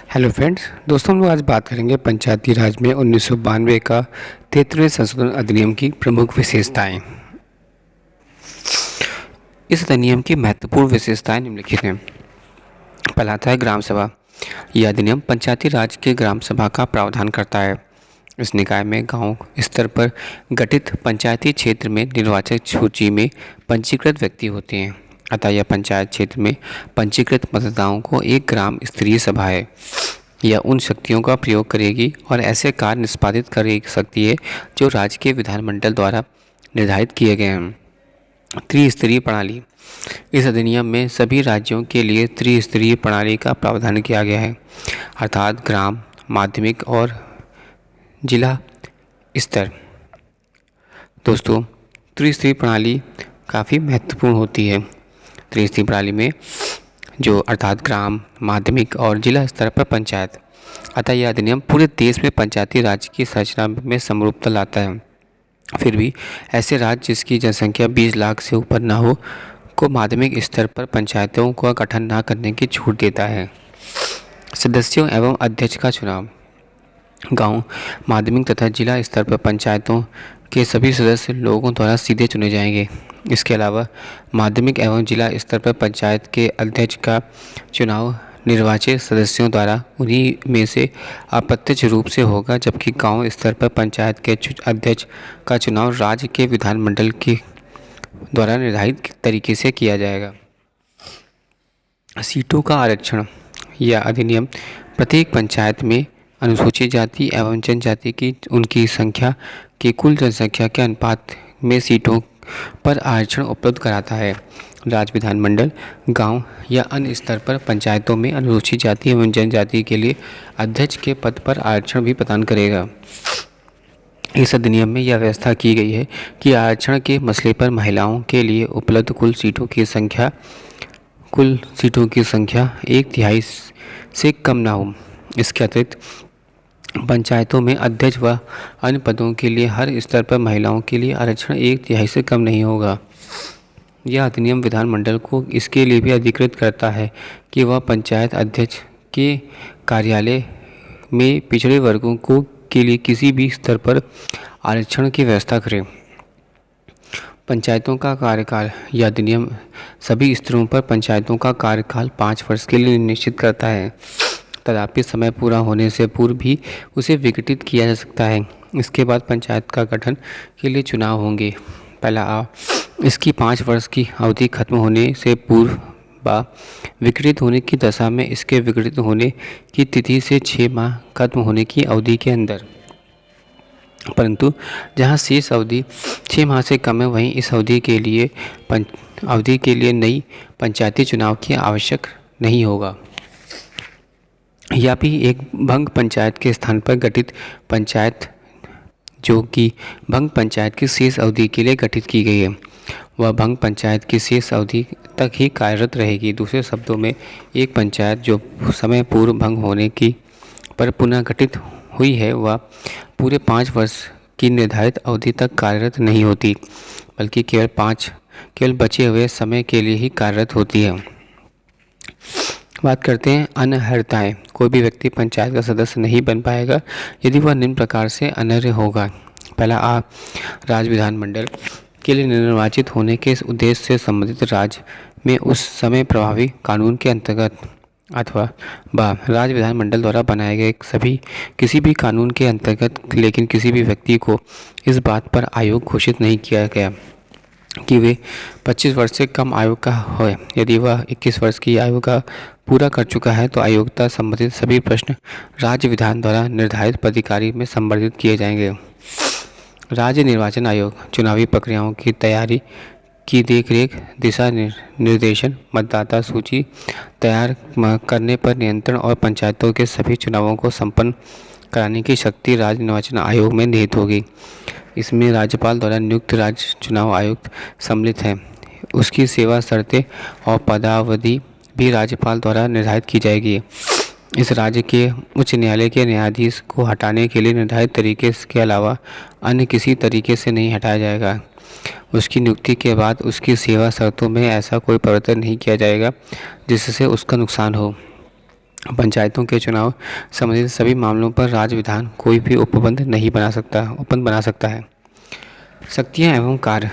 Hello friends, दोस्तों हम लोग आज बात करेंगे पंचायती राज में 1992 का 73वें संशोधन अधिनियम की प्रमुख विशेषताएं। इस अधिनियम की महत्वपूर्ण विशेषताएं निम्नलिखित हैं। पहला आता है ग्राम सभा। यह अधिनियम पंचायती राज के ग्राम सभा का प्रावधान करता है। इस निकाय में गांव स्तर पर गठित पंचायती क्षेत्र में निर्वाचक सूची में पंजीकृत व्यक्ति होते हैं। अतः यह पंचायत क्षेत्र में पंजीकृत मतदाताओं को एक ग्राम स्तरीय सभा है। यह उन शक्तियों का प्रयोग करेगी और ऐसे कार्य निष्पादित कर सकती है जो राज्य के विधानमंडल द्वारा निर्धारित किए गए हैं। त्रिस्तरीय प्रणाली। इस अधिनियम में सभी राज्यों के लिए त्रिस्तरीय प्रणाली का प्रावधान किया गया है, अर्थात ग्राम, माध्यमिक और जिला स्तर। दोस्तों, त्रिस्तरीय प्रणाली काफ़ी महत्वपूर्ण होती है। त्रिस्तरीय प्रणाली में जो अर्थात ग्राम, माध्यमिक और जिला स्तर पर पंचायत। अतः यह अधिनियम पूरे देश में पंचायती राज की संरचना में समरूपता लाता है। फिर भी ऐसे राज्य जिसकी जनसंख्या 20 लाख से ऊपर न हो को माध्यमिक स्तर पर पंचायतों का गठन न करने की छूट देता है। सदस्यों एवं अध्यक्ष का चुनाव। गांव, माध्यमिक तथा जिला स्तर पर पंचायतों के सभी सदस्य लोगों द्वारा सीधे चुने जाएंगे। इसके अलावा माध्यमिक एवं जिला स्तर पर पंचायत के अध्यक्ष का चुनाव निर्वाचित सदस्यों द्वारा उन्हीं में से अप्रत्यक्ष रूप से होगा, जबकि गांव स्तर पर पंचायत के अध्यक्ष का चुनाव राज्य के विधानमंडल के द्वारा निर्धारित तरीके से किया जाएगा। सीटों का आरक्षण। यह अधिनियम प्रत्येक पंचायत में अनुसूचित जाति एवं जनजाति की उनकी संख्या की कुल जनसंख्या के अनुपात में सीटों पर आरक्षण उपलब्ध कराता है। राज्य विधानमंडल, गांव या अन्य स्तर पर पंचायतों में अनुसूचित जाति एवं जनजाति के लिए अध्यक्ष के पद पर आरक्षण भी प्रदान करेगा। इस अधिनियम में यह व्यवस्था की गई है कि आरक्षण के मसले पर महिलाओं के लिए उपलब्ध कुल सीटों की संख्या 1/3 से कम न हो। इसके अतिरिक्त पंचायतों में अध्यक्ष व अन्य पदों के लिए हर स्तर पर महिलाओं के लिए आरक्षण 1/3 से कम नहीं होगा। यह अधिनियम विधानमंडल को इसके लिए भी अधिकृत करता है कि वह पंचायत अध्यक्ष के कार्यालय में पिछड़े वर्गों को के लिए किसी भी स्तर पर आरक्षण की व्यवस्था करे। पंचायतों का कार्यकाल। यह अधिनियम सभी स्तरों पर पंचायतों का कार्यकाल 5 वर्ष के लिए निश्चित करता है। तथापि समय पूरा होने से पूर्व भी उसे विघटित किया जा सकता है। इसके बाद पंचायत का गठन के लिए चुनाव होंगे। पहला इसकी 5 वर्ष की अवधि खत्म होने से पूर्व व विघटित होने की दशा में इसके विघटित होने की तिथि से 6 माह खत्म होने की अवधि के अंदर। परंतु जहां शेष अवधि 6 माह से कम है, वहीं इस अवधि के लिए नई पंचायती चुनाव की आवश्यक नहीं होगा। या भी एक भंग पंचायत के स्थान पर गठित पंचायत जो कि भंग पंचायत की शेष अवधि के लिए गठित की गई है, वह भंग पंचायत की शेष अवधि तक ही कार्यरत रहेगी। दूसरे शब्दों में, एक पंचायत जो समय पूर्व भंग होने की पर पुनः गठित हुई है, वह पूरे 5 वर्ष की निर्धारित अवधि तक कार्यरत नहीं होती, बल्कि केवल बचे हुए समय के लिए ही कार्यरत होती है। बात करते हैं अनर्हताएं। कोई भी व्यक्ति पंचायत का सदस्य नहीं बन पाएगा यदि वह निम्न प्रकार से अनर्ह होगा। पहला, राज्य विधानमंडल के लिए निर्वाचित होने के उद्देश्य से संबंधित राज्य में उस समय प्रभावी कानून के अंतर्गत अथवा राज्य विधानमंडल द्वारा बनाए गए किसी भी कानून के अंतर्गत, लेकिन किसी भी व्यक्ति को इस बात पर आयोग घोषित नहीं किया गया कि वे 25 वर्ष से कम आयु का हो। यदि वह 21 वर्ष की आयु का पूरा कर चुका है तो आयोग्यता संबंधित सभी प्रश्न राज्य विधान द्वारा निर्धारित पदाधिकारी में संवर्धित किए जाएंगे। राज्य निर्वाचन आयोग चुनावी प्रक्रियाओं की तैयारी की देखरेख, दिशा निर्देशन, मतदाता सूची तैयार करने पर नियंत्रण और पंचायतों के सभी चुनावों को संपन्न कराने की शक्ति राज्य निर्वाचन आयोग में निहित होगी। इसमें राज्यपाल द्वारा नियुक्त राज्य चुनाव आयुक्त सम्मिलित हैं। उसकी सेवा शर्तें और पदावधि भी राज्यपाल द्वारा निर्धारित की जाएगी। इस राज्य के उच्च न्यायालय के न्यायाधीश को हटाने के लिए निर्धारित तरीके के अलावा अन्य किसी तरीके से नहीं हटाया जाएगा। उसकी नियुक्ति के बाद उसकी सेवा शर्तों में ऐसा कोई परिवर्तन नहीं किया जाएगा जिससे उसका नुकसान हो। पंचायतों के चुनाव संबंधित सभी मामलों पर राज्य विधान कोई भी उपबंध बना सकता है। शक्तियाँ एवं कार्य।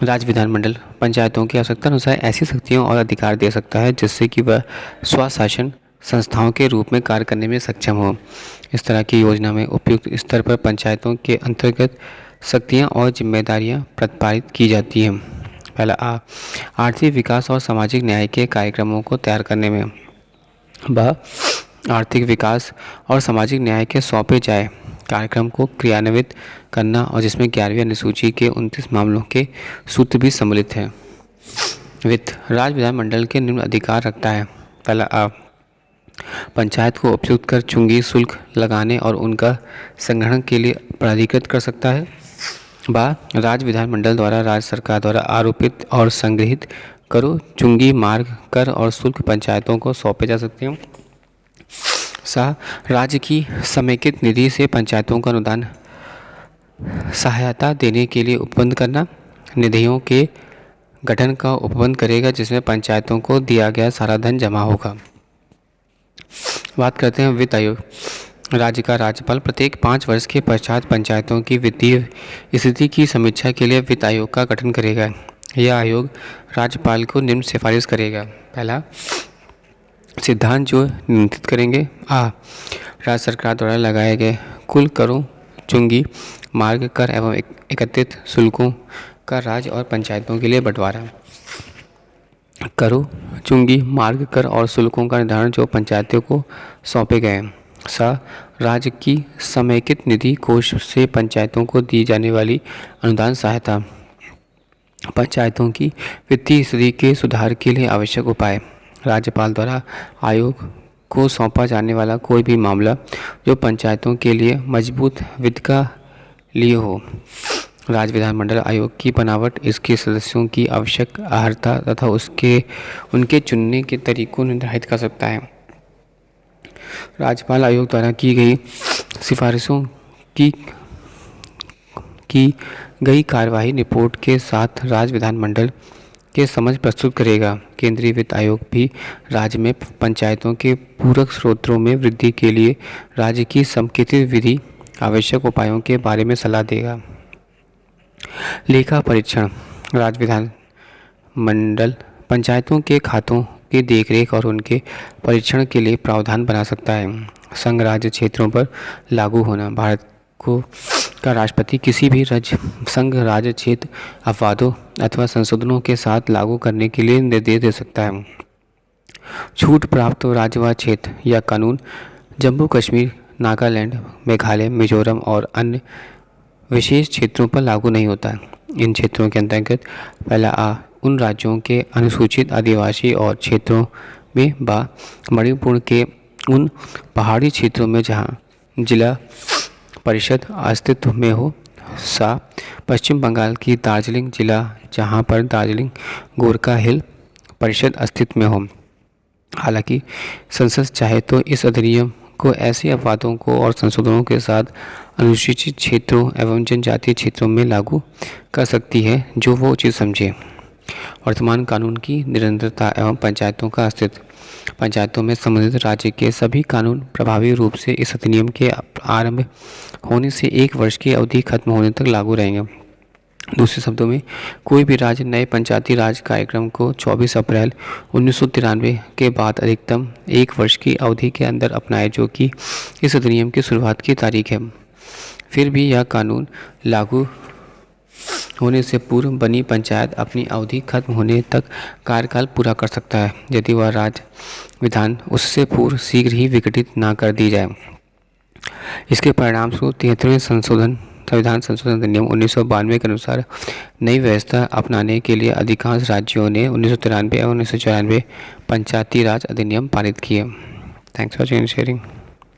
राज्य विधानमंडल पंचायतों की आवश्यकता अनुसार ऐसी शक्तियों और अधिकार दे सकता है जिससे कि वह स्वशासन संस्थाओं के रूप में कार्य करने में सक्षम हो। इस तरह की योजना में उपयुक्त स्तर पर पंचायतों के अंतर्गत शक्तियाँ और जिम्मेदारियाँ प्रतिपादित की जाती हैं। पहला आर्थिक विकास और सामाजिक न्याय के कार्यक्रमों को तैयार करने में। आर्थिक विकास और सामाजिक न्याय के सौंपे जाए कार्यक्रम को क्रियान्वित करना और जिसमें 11वीं अनुसूची के 29 मामलों के सूत्र भी सम्मिलित हैं। वित्त। राज्य विधानमंडल के निम्न अधिकार रखता है। पहला पंचायत को उपयुक्त कर चुंगी शुल्क लगाने और उनका संग्रहण के लिए प्राधिकृत कर सकता है। राज्य विधानमंडल द्वारा राज्य सरकार द्वारा आरोपित और संग्रहित करो चुंगी मार्ग कर और शुल्क पंचायतों को सौंपे जा सकते हैं। राज्य की समेकित निधि से पंचायतों का अनुदान सहायता देने के लिए उपबंध करना। निधियों के गठन का उपबंध करेगा जिसमें पंचायतों को दिया गया सारा धन जमा होगा। बात करते हैं वित्त आयोग। राज्य का राज्यपाल प्रत्येक 5 वर्ष के पश्चात पंचायतों की वित्तीय स्थिति की समीक्षा के लिए वित्त आयोग का गठन करेगा। यह आयोग राज्यपाल को निम्न सिफारिश करेगा। पहला सिद्धांत जो नियंत्रित करेंगे। राज्य सरकार द्वारा लगाए गए कुल करों चुंगी मार्ग कर एवं एकत्रित शुल्कों का राज्य और पंचायतों के लिए बंटवारा। करों चुंगी मार्ग कर और शुल्कों का निर्धारण जो पंचायतों को सौंपे गए। राज्य की समेकित निधि कोष से पंचायतों को दी जाने वाली अनुदान सहायता। पंचायतों की वित्तीय स्थिति के सुधार के लिए आवश्यक उपाय। राज्यपाल द्वारा आयोग को सौंपा जाने वाला कोई भी मामला जो पंचायतों के लिए मजबूत वित्त का लिए हो। राज्य विधानमंडल आयोग की बनावट इसके सदस्यों की आवश्यक अर्हता तथा उनके चुनने के तरीकों निर्धारित कर सकता है। राज्यपाल आयोग द्वारा की गई सिफारिशों की गई कार्यवाही रिपोर्ट के साथ राज्य विधानमंडल के समझ प्रस्तुत करेगा। केंद्रीय वित्त आयोग भी राज्य में पंचायतों के पूरक स्रोतों में वृद्धि के लिए राज्य की समेकित विधि आवश्यक उपायों के बारे में सलाह देगा। लेखा परीक्षण। राज्य विधानमंडल पंचायतों के खातों की देखरेख और उनके परीक्षण के लिए प्रावधान बना सकता है। संघ राज्य क्षेत्रों पर लागू होना। भारत का राष्ट्रपति किसी भी संघ राज्य क्षेत्र अपवादों अथवा संशोधनों के साथ लागू करने के लिए निर्देश दे सकता है। छूट प्राप्त राज्य व क्षेत्र या कानून जम्मू कश्मीर नागालैंड मेघालय मिजोरम और अन्य विशेष क्षेत्रों पर लागू नहीं होता। इन क्षेत्रों के अंतर्गत पहला उन राज्यों के अनुसूचित आदिवासी और क्षेत्रों में मणिपुर के उन पहाड़ी क्षेत्रों में जहां जिला परिषद अस्तित्व में हो। पश्चिम बंगाल की दार्जिलिंग जिला जहां पर दार्जिलिंग गोरखा हिल परिषद अस्तित्व में हो। हालांकि संसद चाहे तो इस अधिनियम को ऐसे अपवादों को और संशोधनों के साथ अनुसूचित क्षेत्रों एवं जनजातीय क्षेत्रों में लागू कर सकती है जो वो उचित समझे। वर्तमान कानून की निरंतरता एवं पंचायतों का अस्तित्व। पंचायतों में संबंधित राज्य के सभी कानून प्रभावी रूप से इस अधिनियम के आरंभ होने से 1 वर्ष की अवधि खत्म होने तक लागू रहेंगे। दूसरे शब्दों में कोई भी राज्य नए पंचायती राज कार्यक्रम को 24 अप्रैल 1993 के बाद अधिकतम 1 वर्ष की अवधि के अंदर अपनाए जो कि इस अधिनियम की शुरुआत की तारीख है। फिर भी यह कानून लागू होने से पूर्व बनी पंचायत अपनी अवधि खत्म होने तक कार्यकाल पूरा कर सकता है यदि वह राज्य विधान उससे पूर्व शीघ्र ही विघटित न कर दी जाए। इसके परिणामस्वरूप 73वें संविधान संशोधन अधिनियम 1992 के अनुसार नई व्यवस्था अपनाने के लिए अधिकांश राज्यों ने 1993 और 1994 पंचायती राज अधिनियम पारित किए। Thanks for sharing.